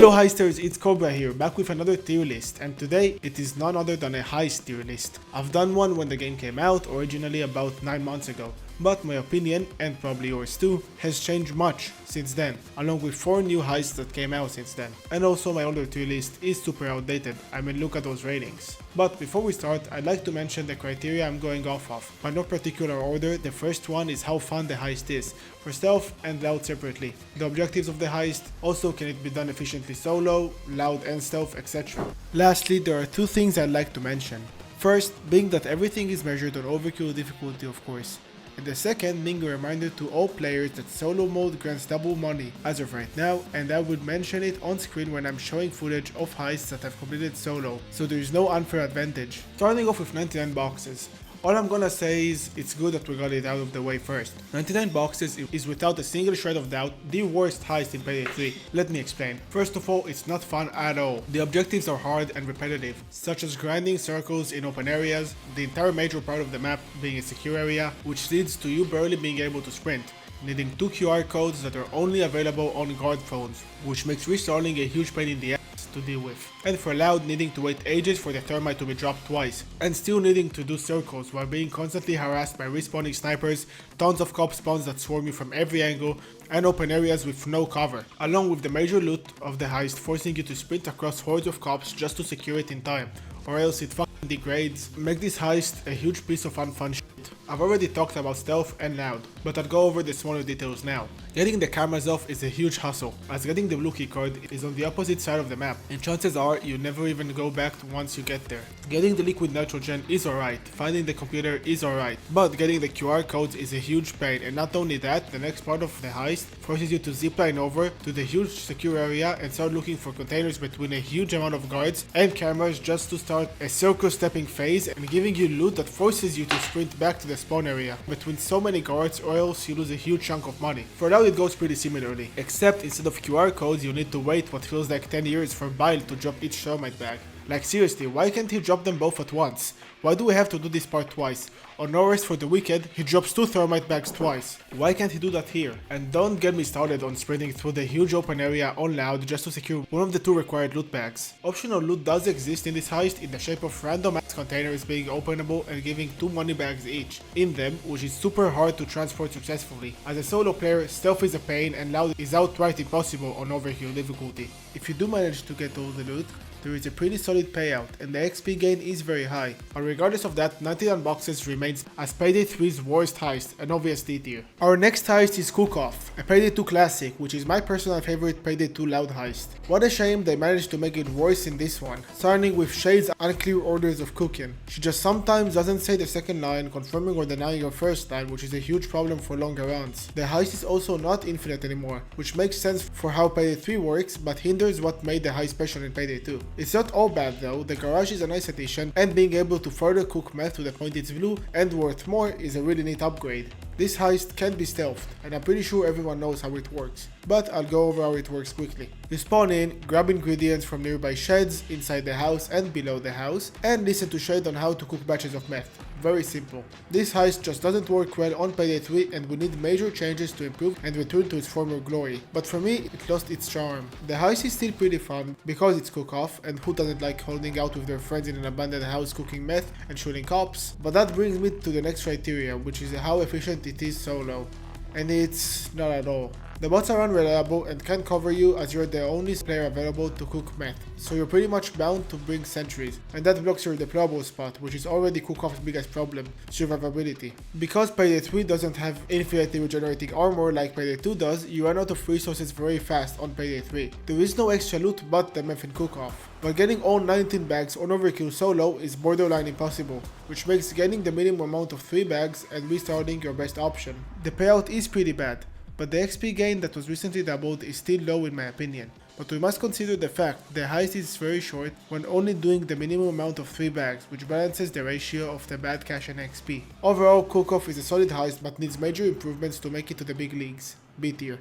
Hello Heisters, it's Cobra here, back with another tier list, and today it is none other than a Heist tier list. I've done one when the game came out, originally about 9 months ago, but my opinion, and probably yours too, has changed much since then, along with 4 new heists that came out since then. And also my older tier list is super outdated, I mean look at those ratings. But before we start, I'd like to mention the criteria I'm going off of. By no particular order, the first one is how fun the heist is, for stealth and loud separately. The objectives of the heist, also can it be done efficiently solo, loud and stealth, etc. Lastly, there are 2 things I'd like to mention. First, being that everything is measured on overkill difficulty of course. And the second being a reminder to all players that solo mode grants double money as of right now, and I would mention it on screen when I'm showing footage of heists that I've completed solo, so there is no unfair advantage. Starting off with 99 boxes. All I'm gonna say is, it's good that we got it out of the way first. 99 boxes is without a single shred of doubt the worst heist in Payday 3. Let me explain. First of all, it's not fun at all. The objectives are hard and repetitive, such as grinding circles in open areas, the entire major part of the map being a secure area, which leads to you barely being able to sprint, needing 2 QR codes that are only available on guard phones, which makes restarting a huge pain in the ass to deal with. And for loud, needing to wait ages for the thermite to be dropped twice, and still needing to do circles while being constantly harassed by respawning snipers, tons of cop spawns that swarm you from every angle, and open areas with no cover, along with the major loot of the heist forcing you to sprint across hordes of cops just to secure it in time, or else it fucking degrades. Make this heist a huge piece of unfun shit. I've already talked about stealth and loud, but I'll go over the smaller details now. Getting the cameras off is a huge hustle, as getting the blue key card is on the opposite side of the map, and chances are you never even go back once you get there. Getting the liquid nitrogen is alright, finding the computer is alright, but getting the QR codes is a huge pain, and not only that, the next part of the heist forces you to zipline over to the huge secure area and start looking for containers between a huge amount of guards and cameras just to start a circle stepping phase and giving you loot that forces you to sprint back to the spawn area between so many guards, or else you lose a huge chunk of money. For now it goes pretty similarly, except instead of QR codes you need to wait what feels like 10 years for Bile to drop each thermite bag. Like seriously, why can't he drop them both at once? Why do we have to do this part twice? On No Rest for the Wicked, he drops 2 thermite bags twice. Why can't he do that here? And don't get me started on sprinting through the huge open area on loud just to secure one of the 2 required loot bags. Optional loot does exist in this heist in the shape of random ass containers being openable and giving 2 money bags each in them, which is super hard to transport successfully. As a solo player, stealth is a pain and loud is outright impossible on overkill difficulty. If you do manage to get all the loot, there is a pretty solid payout, and the XP gain is very high, but regardless of that, 99 boxes remains as Payday 3's worst heist, an obvious D tier. Our next heist is Cook-Off, a Payday 2 classic, which is my personal favorite Payday 2 loud heist. What a shame they managed to make it worse in this one, starting with Shade's unclear orders of cooking. She just sometimes doesn't say the second line, confirming or denying her first line, which is a huge problem for longer runs. The heist is also not infinite anymore, which makes sense for how Payday 3 works, but hinders what made the heist special in Payday 2. It's not all bad though, the garage is a nice addition, and being able to further cook meth to the point it's blue and worth more is a really neat upgrade. This heist can be stealthed, and I'm pretty sure everyone knows how it works, but I'll go over how it works quickly. You spawn in, grab ingredients from nearby sheds, inside the house and below the house, and listen to Shade on how to cook batches of meth. Very simple. This heist just doesn't work well on Payday 3 and we need major changes to improve and return to its former glory, but for me it lost its charm. The heist is still pretty fun because it's cook-off, and who doesn't like holding out with their friends in an abandoned house cooking meth and shooting cops, but that brings me to the next criteria, which is how efficient it is solo, and it's not at all. The bots are unreliable and can't cover you as you're the only player available to cook meth, so you're pretty much bound to bring sentries, and that blocks your deployable spot, which is already Cook-Off's biggest problem, survivability. Because Payday 3 doesn't have infinitely regenerating armor like Payday 2 does, you run out of resources very fast on Payday 3. There is no extra loot but the meth in Cook-Off, but getting all 19 bags on overkill solo is borderline impossible, which makes getting the minimum amount of 3 bags and restarting your best option. The payout is pretty bad, but the XP gain that was recently doubled is still low in my opinion. But we must consider the fact the heist is very short when only doing the minimum amount of 3 bags, which balances the ratio of the bad cash and XP. Overall, Cook-Off is a solid heist but needs major improvements to make it to the big leagues. B tier.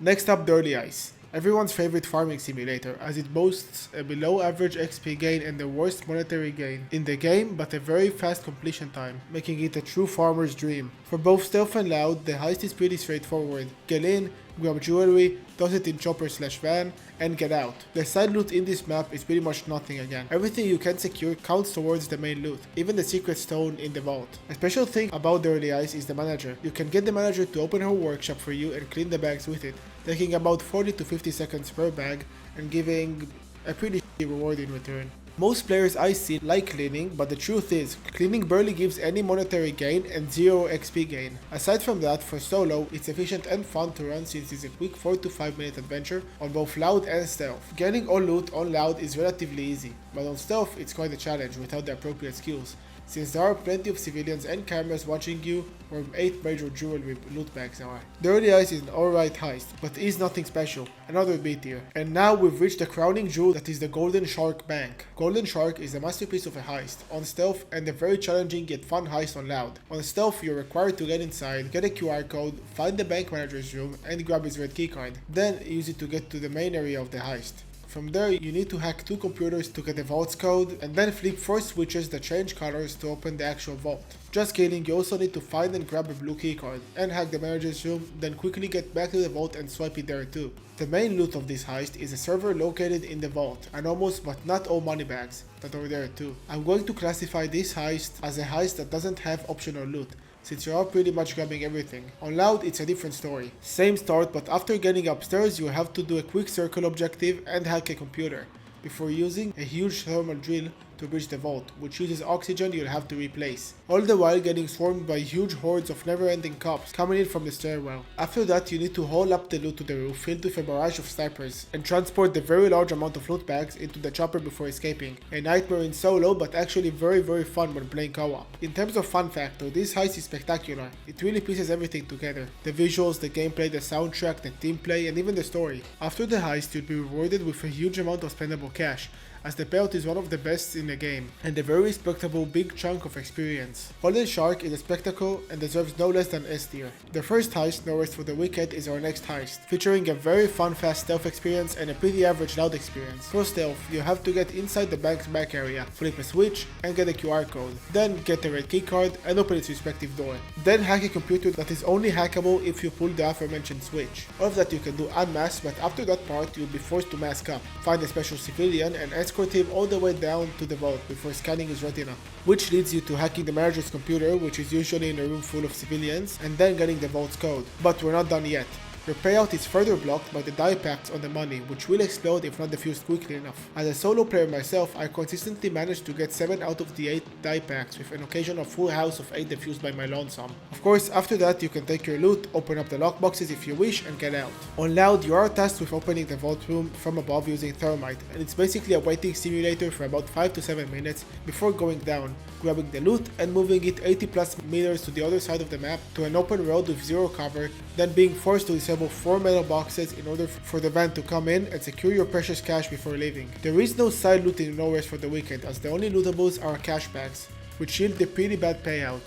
Next up, Dirty Ice. Everyone's favorite farming simulator, as it boasts a below average XP gain and the worst monetary gain in the game, but a very fast completion time, making it a true farmer's dream. For both stealth and loud, the heist is pretty straightforward. Get in, grab jewelry, toss it in chopper/van, and get out. The side loot in this map is pretty much nothing again. Everything you can secure counts towards the main loot, even the secret stone in the vault. A special thing about the early Heist is the manager. You can get the manager to open her workshop for you and clean the bags with it, taking about 40 to 50 seconds per bag and giving a pretty shitty reward in return. Most players I see like cleaning, but the truth is, cleaning barely gives any monetary gain and 0 XP gain. Aside from that, for solo, it's efficient and fun to run since it's a quick 4 to 5 minute adventure on both loud and stealth. Getting all loot on loud is relatively easy, but on stealth it's quite a challenge without the appropriate skills, since there are plenty of civilians and cameras watching you where 8 major jewelry loot bags are. The early Heist is an alright heist, but is nothing special, another B tier. And now we've reached the crowning jewel that is the Golden Shark Bank. Golden Shark is a masterpiece of a heist, on stealth, and a very challenging yet fun heist on loud. On stealth, you're required to get inside, get a QR code, find the bank manager's room, and grab his red keycard. Then use it to get to the main area of the heist. From there, you need to hack 2 computers to get the vault's code, and then flip 4 switches that change colors to open the actual vault. Just kidding, you also need to find and grab a blue keycard, and hack the manager's room, then quickly get back to the vault and swipe it there too. The main loot of this heist is a server located in the vault, and almost but not all money bags that are there too. I'm going to classify this heist as a heist that doesn't have optional loot, since you are pretty much grabbing everything. On loud, it's a different story. Same start, but after getting upstairs, you have to do a quick circle objective and hack a computer, before using a huge thermal drill to breach the vault, which uses oxygen you'll have to replace, all the while getting swarmed by huge hordes of never-ending cops coming in from the stairwell. After that, you need to haul up the loot to the roof filled with a barrage of snipers, and transport the very large amount of loot bags into the chopper before escaping. A nightmare in solo, but actually very fun when playing co-op. In terms of fun factor, this heist is spectacular. It really pieces everything together. The visuals, the gameplay, the soundtrack, the team play, and even the story. After the heist, you'll be rewarded with a huge amount of spendable cash, as the payout is one of the best in the game, and a very respectable big chunk of experience. Golden Shark is a spectacle and deserves no less than S tier. The first heist, No Rest for the Wicked, is our next heist, featuring a very fun fast stealth experience and a pretty average loud experience. For stealth, you have to get inside the bank's back area, flip a switch, and get a QR code, then get a red keycard and open its respective door. Then hack a computer that is only hackable if you pull the aforementioned switch. All of that you can do en masse, but after that part you'll be forced to mask up, find a special civilian and escort him all the way down to the vault before scanning his retina, which leads you to hacking the manager's computer, which is usually in a room full of civilians, and then getting the vault's code. But we're not done yet. Your payout is further blocked by the die packs on the money, which will explode if not defused quickly enough. As a solo player myself, I consistently managed to get 7 out of the 8 die packs, with an occasional full house of 8 defused by my lonesome. Of course, after that you can take your loot, open up the lockboxes if you wish, and get out. On loud, you are tasked with opening the vault room from above using thermite, and it's basically a waiting simulator for about 5 to 7 minutes before going down, grabbing the loot and moving it 80 plus meters to the other side of the map to an open road with 0 cover, then being forced to disable 4 metal boxes in order for the van to come in and secure your precious cash before leaving. There is no side loot in No Rest for the Wicked, as the only lootables are cash packs, which yield a pretty bad payout.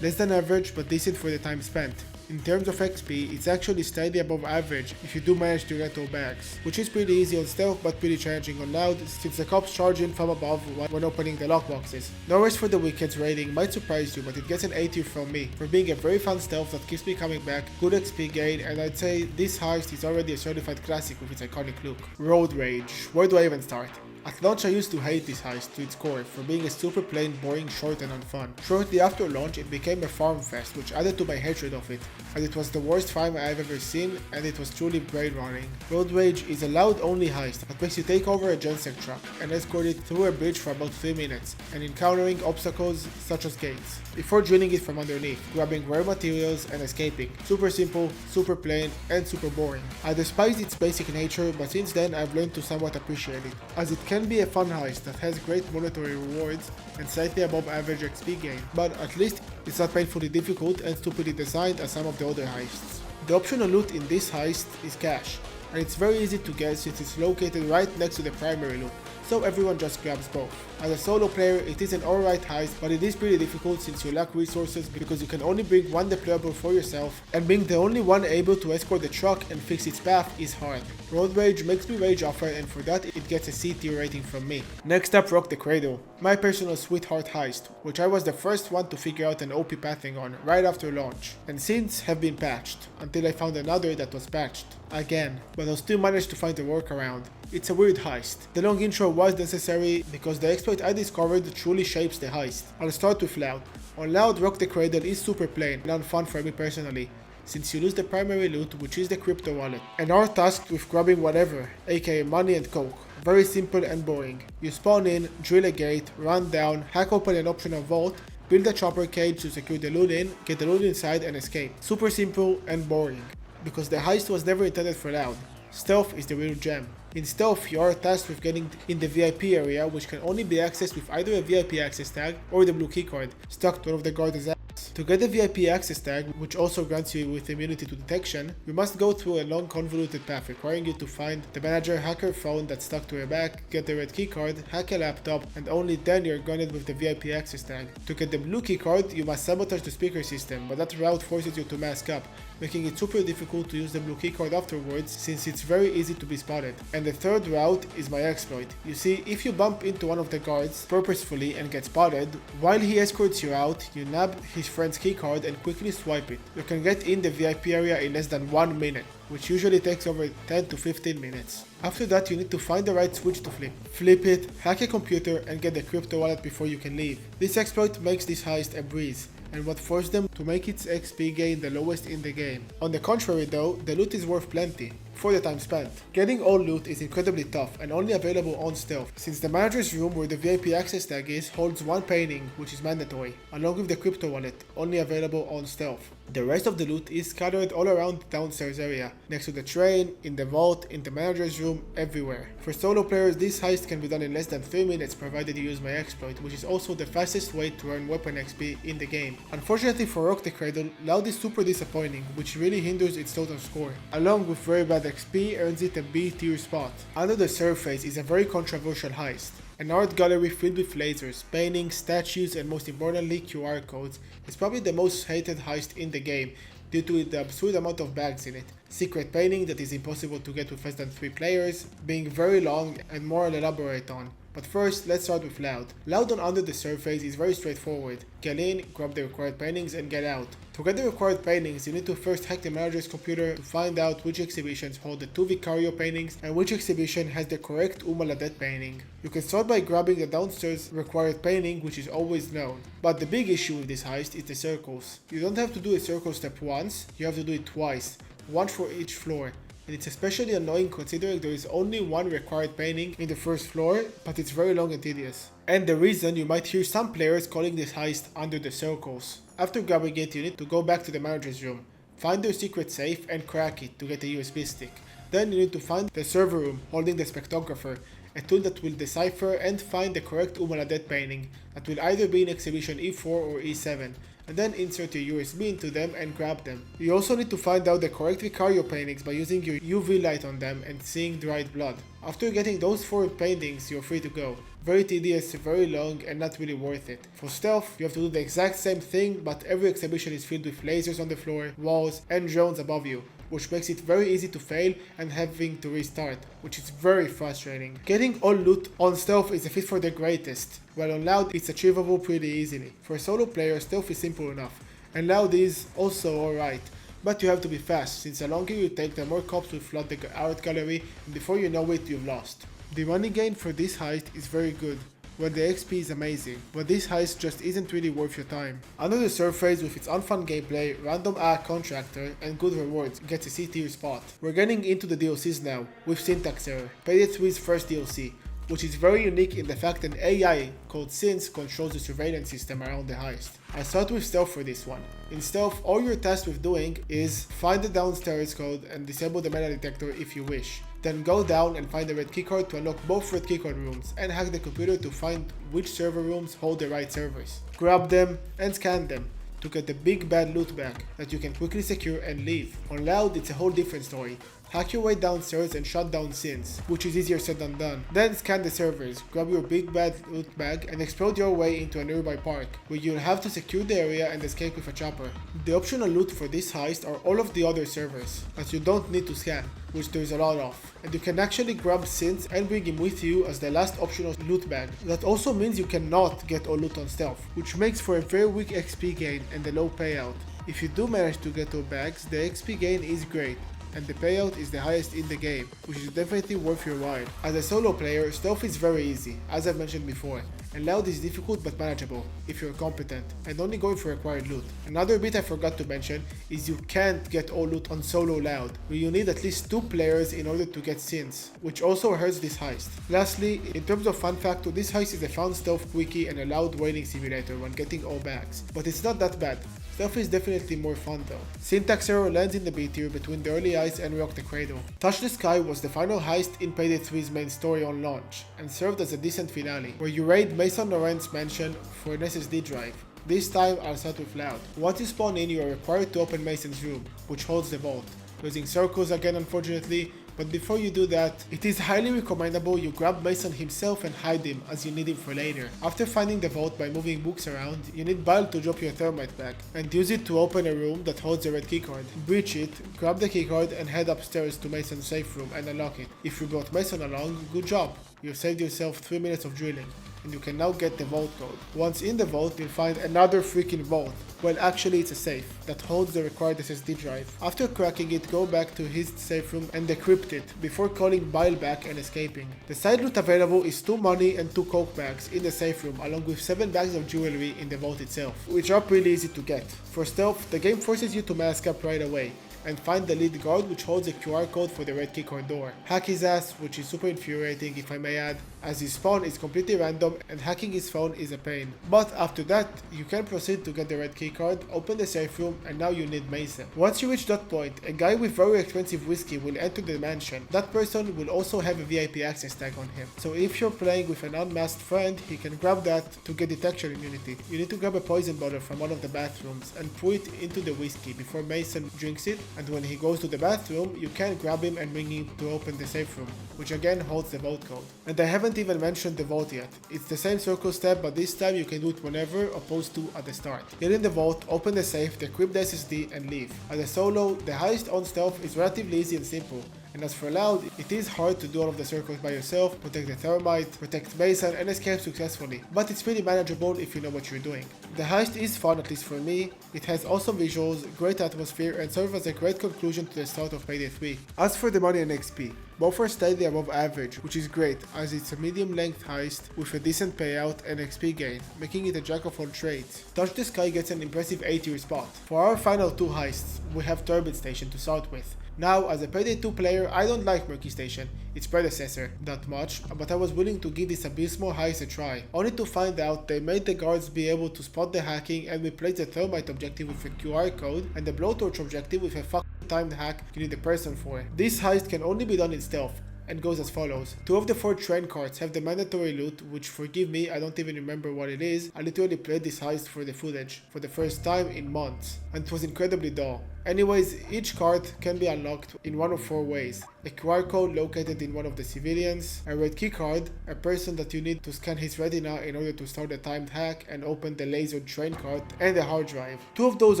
Less than average, but decent for the time spent. In terms of XP, it's actually slightly above average if you do manage to get all bags, which is pretty easy on stealth but pretty challenging on loud, since the cops charge in from above when opening the lockboxes. No Rest for the Wicked's rating might surprise you, but it gets an A tier from me, for being a very fun stealth that keeps me coming back, good XP gain, and I'd say this heist is already a certified classic with its iconic look. Road Rage. Where do I even start? At launch I used to hate this heist to its core for being a super plain, boring, short and unfun. Shortly after launch it became a farm fest, which added to my hatred of it, as it was the worst farm I've ever seen and it was truly brain running. Road Rage is a loud only heist that makes you take over a genset truck and escort it through a bridge for about 3 minutes and encountering obstacles such as gates, before drilling it from underneath, grabbing rare materials and escaping. Super simple, super plain and super boring. I despised its basic nature, but since then I've learned to somewhat appreciate it, as it can be a fun heist that has great monetary rewards and slightly above average XP gain, but at least it's not painfully difficult and stupidly designed as some of the other heists. The optional loot in this heist is cash, and it's very easy to get since it's located right next to the primary loot, so everyone just grabs both. As a solo player, it is an alright heist, but it is pretty difficult since you lack resources because you can only bring one deployable for yourself, and being the only one able to escort the truck and fix its path is hard. Road Rage makes me rage offer, and for that it gets a C tier rating from me. Next up, Rock the Cradle, my personal sweetheart heist, which I was the first one to figure out an OP pathing on right after launch, and since have been patched, until I found another that was patched again, but I still managed to find a workaround. It's a weird heist. The long intro was necessary because the exploit I discovered truly shapes the heist. I'll start with Loud. On Loud, Rock the Cradle is super plain and unfun for me personally, since you lose the primary loot, which is the crypto wallet, and are tasked with grabbing whatever, aka money and coke. Very simple and boring. You spawn in, drill a gate, run down, hack open an optional vault, build a chopper cage to secure the loot in, get the loot inside and escape. Super simple and boring, because the heist was never intended for Loud. Stealth is the real gem. In Stealth, you are tasked with getting in the VIP area, which can only be accessed with either a VIP access tag or the blue keycard, stuck to one of the guards' ass. To get the VIP access tag, which also grants you with immunity to detection, you must go through a long convoluted path requiring you to find the manager hacker phone that's stuck to your back, get the red keycard, hack a laptop, and only then you're granted with the VIP access tag. To get the blue keycard, you must sabotage the speaker system, but that route forces you to mask up, making it super difficult to use the blue keycard afterwards since it's very easy to be spotted. And the third route is my exploit. You see, if you bump into one of the guards purposefully and get spotted, while he escorts you out, you nab his friend's keycard and quickly swipe it. You can get in the VIP area in less than 1 minute, which usually takes over 10 to 15 minutes. After that, you need to find the right switch to flip it, hack a computer, and get the crypto wallet before you can leave. This exploit makes this heist a breeze, and what forced them to make its XP gain the lowest in the game. On the contrary though, the loot is worth plenty for the time spent. Getting all loot is incredibly tough and only available on Stealth, since the manager's room where the VIP access tag is holds one painting, which is mandatory, along with the crypto wallet, only available on Stealth. The rest of the loot is scattered all around the downstairs area, next to the train, in the vault, in the manager's room, everywhere. For solo players, this heist can be done in less than 3 minutes provided you use my exploit, which is also the fastest way to earn weapon XP in the game. Unfortunately for Rock the Cradle, Loud is super disappointing, which really hinders its total score. Along with very bad XP, earns it a B tier spot. Under the Surface is a very controversial heist. An art gallery filled with lasers, paintings, statues, and most importantly QR codes is probably the most hated heist in the game due to the absurd amount of bags in it. Secret painting that is impossible to get with less than 3 players, being very long, and more I'll elaborate on. But first, let's start with Loud. Loud on Under the Surface is very straightforward. Get in, grab the required paintings, and get out. To get the required paintings, you need to first hack the manager's computer to find out which exhibitions hold the 2 Vicario paintings and which exhibition has the correct Umaladet painting. You can start by grabbing the downstairs required painting, which is always known. But the big issue with this heist is the circles. You don't have to do a circle step once, you have to do it twice, one for each floor. And it's especially annoying considering there is only one required painting in the first floor, but it's very long and tedious. And the reason you might hear some players calling this heist Under the Circles. After grabbing it, you need to go back to the manager's room, find their secret safe and crack it to get a USB stick. Then you need to find the server room holding the spectrographer, a tool that will decipher and find the correct Umaladet painting that will either be in exhibition E4 or E7. And then insert your USB into them and grab them. You also need to find out the correct Vicario paintings by using your UV light on them and seeing dried blood. After getting those 4 paintings, you're free to go. Very tedious, very long, and not really worth it. For Stealth, you have to do the exact same thing, but every exhibition is filled with lasers on the floor, walls, and drones above you, which makes it very easy to fail and having to restart, which is very frustrating. Getting all loot on Stealth is a fit for the greatest, while on Loud it's achievable pretty easily. For a solo player, Stealth is simple enough, and Loud is also alright. But you have to be fast, since the longer you take, the more cops will flood the art gallery, and before you know it, you've lost. The money gain for this heist is very good, while the XP is amazing, but this heist just isn't really worth your time. Under the Surface, with its unfun gameplay, random contractor, and good rewards, gets a C tier spot. We're getting into the DLCs now, with Syntax Error, Payday 3's first DLC, which is very unique in the fact that an AI called Synth controls the surveillance system around the heist. I start with Stealth for this one. In Stealth, all you're tasked with doing is find the downstairs code and disable the metal detector if you wish. Then go down and find the red keycard to unlock both red keycard rooms and hack the computer to find which server rooms hold the right servers. Grab them and scan them to get the big bad loot bag that you can quickly secure and leave. On Loud, it's a whole different story. Hack your way downstairs and shut down sins, which is easier said than done. Then scan the servers, grab your big bad loot bag and explode your way into a nearby park, where you'll have to secure the area and escape with a chopper. The optional loot for this heist are all of the other servers, that you don't need to scan, which there's a lot of. And you can actually grab Sins and bring him with you as the last optional loot bag. That also means you cannot get all loot on stealth, which makes for a very weak XP gain and a low payout. If you do manage to get all bags, the XP gain is great, and the payout is the highest in the game, which is definitely worth your while. As a solo player, stealth is very easy, as I've mentioned before, and loud is difficult but manageable if you're competent and only going for acquired loot. Another bit I forgot to mention is you can't get all loot on solo loud, where you need at least 2 players in order to get sins, which also hurts this heist. Lastly, in terms of fun factor, this heist is a fun stealth quickie and a loud wailing simulator when getting all bags, but it's not that bad. Stealth is definitely more fun though. Syntax Error lands in the B tier between the early Heist and Rock the Cradle. Touch the Sky was the final heist in Payday 3's main story on launch, and served as a decent finale, where you raid Mason Laurent's mansion for an SSD drive. This time I'll start with loud. Once you spawn in, you are required to open Mason's room, which holds the vault. Using circles again unfortunately, but before you do that, it is highly recommendable you grab Mason himself and hide him as you need him for later. After finding the vault by moving books around, you need Bile to drop your thermite bag and use it to open a room that holds a red keycard. Breach it, grab the keycard and head upstairs to Mason's safe room and unlock it. If you brought Mason along, good job. You've saved yourself 3 minutes of drilling, and you can now get the vault code. Once in the vault, you'll find another freaking vault. Well, actually it's a safe that holds the required SSD drive. After cracking it, go back to his safe room and decrypt it before calling Bile back and escaping. The side loot available is 2 money and 2 coke bags in the safe room, along with 7 bags of jewelry in the vault itself, which are pretty easy to get. For stealth, the game forces you to mask up right away and find the lead guard, which holds a QR code for the red keycard door. Hack his ass, which is super infuriating if I may add, as his spawn is completely random and hacking his phone is a pain. But after that, you can proceed to get the red keycard, open the safe room, and now you need Mason. Once you reach that point, a guy with very expensive whiskey will enter the mansion. That person will also have a VIP access tag on him, so if you're playing with an unmasked friend, he can grab that to get detection immunity. You need to grab a poison bottle from one of the bathrooms and pour it into the whiskey before Mason drinks it, and when he goes to the bathroom, you can grab him and bring him to open the safe room, which again holds the vault code. And I haven't even mentioned the vault yet. It's the same circle step, but this time you can do it whenever opposed to at the start. Get in the vault, open the safe, decrypt the SSD and leave. As a solo, the heist on stealth is relatively easy and simple. And as for loud, it is hard to do all of the circles by yourself, protect the thermite, protect Mason and escape successfully, but it's pretty manageable if you know what you're doing. The heist is fun, at least for me. It has awesome visuals, great atmosphere, and serves as a great conclusion to the start of Payday 3. As for the money and XP, both are slightly above average, which is great as it's a medium length heist with a decent payout and XP gain, making it a jack of all trades. Touch the Sky gets an impressive A tier spot. For our final 2 heists, we have Turbet Station to start with. Now, as a Payday 2 player, I don't like Murky Station, its predecessor, that much, but I was willing to give this abysmal heist a try, only to find out they made the guards be able to spot the hacking and replace the thermite objective with a QR code and the blowtorch objective with a fucking timed hack you need a person for. This heist can only be done in stealth, and goes as follows. 2 of the 4 train carts have the mandatory loot, which forgive me, I don't even remember what it is. I literally played this heist for the footage, for the first time in months, and it was incredibly dull. Anyways, each cart can be unlocked in one of 4 ways. A QR code located in one of the civilians, a red keycard, a person that you need to scan his retina in order to start a timed hack and open the laser train cart, and a hard drive. 2 of those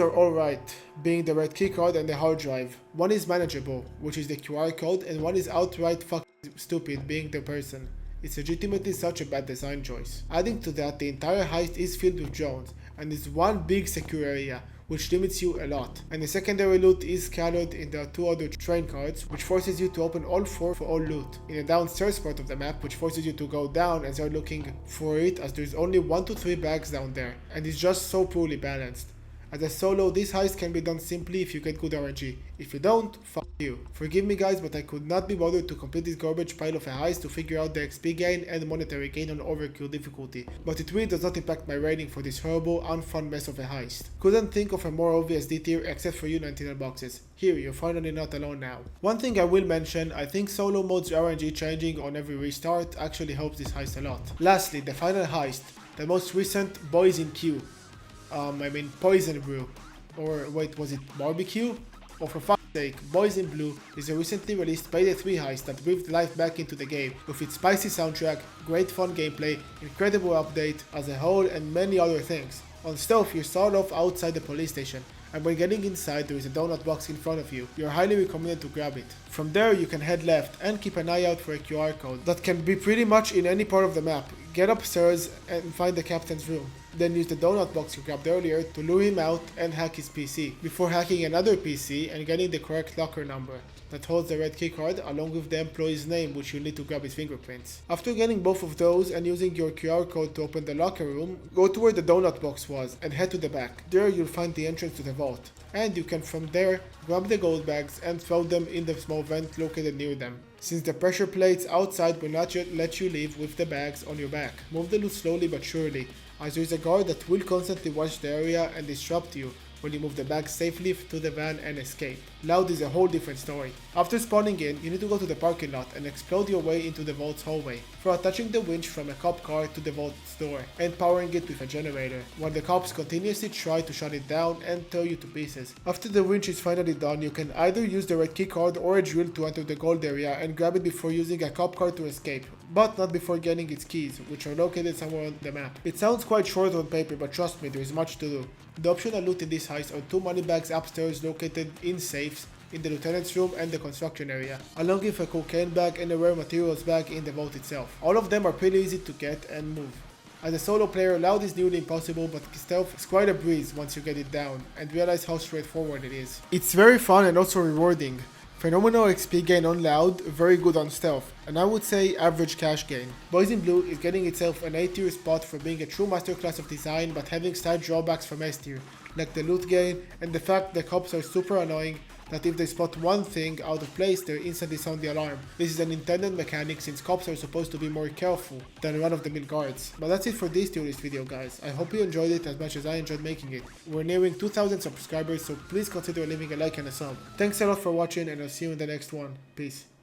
are alright, being the red keycard and the hard drive. One is manageable, which is the QR code, and one is outright fucking stupid, being the person. It's legitimately such a bad design choice. Adding to that, the entire heist is filled with drones, and is one big secure area, which limits you a lot. And the secondary loot is scattered in the 2 other train cards, which forces you to open all 4 for all loot. In the downstairs part of the map, which forces you to go down and start looking for it, as there's only 1 to 3 bags down there, and it's just so poorly balanced. As a solo, this heist can be done simply if you get good RNG. If you don't, fuck you. Forgive me guys, but I could not be bothered to complete this garbage pile of a heist to figure out the XP gain and monetary gain on overkill difficulty, but it really does not impact my rating for this horrible, unfun mess of a heist. Couldn't think of a more obvious D tier except for you 99 boxes. Here, you're finally not alone now. One thing I will mention, I think solo mode's RNG changing on every restart actually helps this heist a lot. Lastly, the final heist, the most recent Boys in Queue. Poison Brew. Or wait, was it barbecue? Oh, for fuck. Boys in Blue is a recently released Payday 3 heist that breathed life back into the game with its spicy soundtrack, great fun gameplay, incredible update as a whole, and many other things. On stealth, you start off outside the police station, and when getting inside there is a donut box in front of you. You are highly recommended to grab it. From there you can head left and keep an eye out for a QR code that can be pretty much in any part of the map. Get upstairs and find the captain's room. Then use the donut box you grabbed earlier to lure him out and hack his PC, before hacking another PC and getting the correct locker number that holds the red keycard along with the employee's name, which you'll need to grab his fingerprints. After getting both of those and using your QR code to open the locker room, go to where the donut box was and head to the back. There you'll find the entrance to the vault, and you can from there grab the gold bags and throw them in the small vent located near them, since the pressure plates outside will not let you leave with the bags on your back. Move the loot slowly but surely, as there is a guard that will constantly watch the area and disrupt you when you move the bags safely to the van and escape. Loud is a whole different story. After spawning in, you need to go to the parking lot and explode your way into the vault's hallway for attaching the winch from a cop car to the vault's door and powering it with a generator, while the cops continuously try to shut it down and tear you to pieces. After the winch is finally done, you can either use the red keycard or a drill to enter the gold area and grab it before using a cop car to escape, but not before getting its keys, which are located somewhere on the map. It sounds quite short on paper, but trust me, there is much to do. The optional loot in this heist are 2 money bags upstairs located in safes in the lieutenant's room and the construction area, along with a cocaine bag and a rare materials bag in the vault itself. All of them are pretty easy to get and move. As a solo player, loud is nearly impossible, but stealth is quite a breeze once you get it down and realize how straightforward it is. It's very fun and also rewarding. Phenomenal XP gain on loud, very good on stealth, and I would say average cash gain. Boys in Blue is getting itself an A tier spot for being a true masterclass of design, but having slight drawbacks from S tier, like the loot gain and the fact the cops are super annoying that if they spot one thing out of place, they instantly sound the alarm. This is an intended mechanic since cops are supposed to be more careful than run-of-the-mill guards. But that's it for this tier list video, guys. I hope you enjoyed it as much as I enjoyed making it. We're nearing 2,000 subscribers, so please consider leaving a like and a sub. Thanks a lot for watching, and I'll see you in the next one. Peace.